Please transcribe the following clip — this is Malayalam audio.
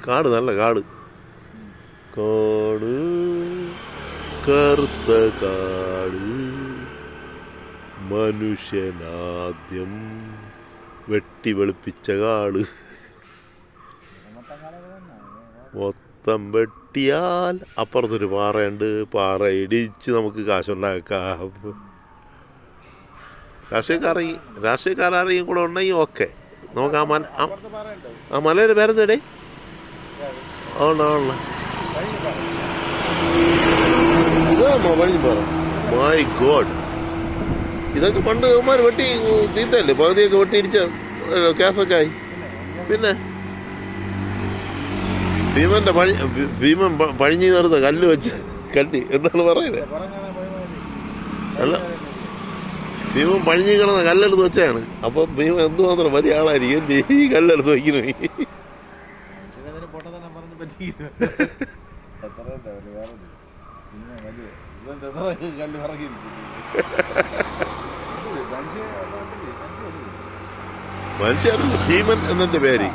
കാട് നല്ല കാട്, കാട് കറുത്ത കാട്. മനുഷ്യനാദ്യം വെട്ടി വെളുപ്പിച്ച കാട്. മൊത്തം വെട്ടിയാൽ അപ്പുറത്തൊരു പാറയുണ്ട്, പാറ ഇടിച്ച് നമുക്ക് കാശുണ്ടാക്കാം. രാഷ്ട്രീയക്കാരെയും കൂടെ ഉണ്ടെങ്കിൽ ഓക്കെ. നമുക്ക് ആ മലയുടെ പേരെന്തേടേ? ആണോ ഇതാണോ പഴിഞ്ഞിപ്പാറ? മൈ ഗോഡ്, ഇതൊക്കെ പണ്ട് അവന്മാർ വെട്ടി തീത്തല്ലേ, പകുതിയൊക്കെ വെട്ടി ഇടിച്ച കേസൊക്കെ ആയി. പിന്നെ ഭീമൻ പഴിഞ്ഞു നടത്ത കല്ല് വെച്ച് കല്ല് എന്താണ് പറയുന്നത്? അല്ല, ഭീമൻ പഴിഞ്ഞു കിടന്ന കല്ലെടുത്ത് വെച്ചാണ്. അപ്പൊ ഭീമൻ എന്തുമാത്രം വലിയ ആളായിരിക്കും ഈ കല്ലെടുത്ത് വയ്ക്കുന്നു. മനുഷ്യൻ ഭീമൻ എന്നതിന്റെ പേര്.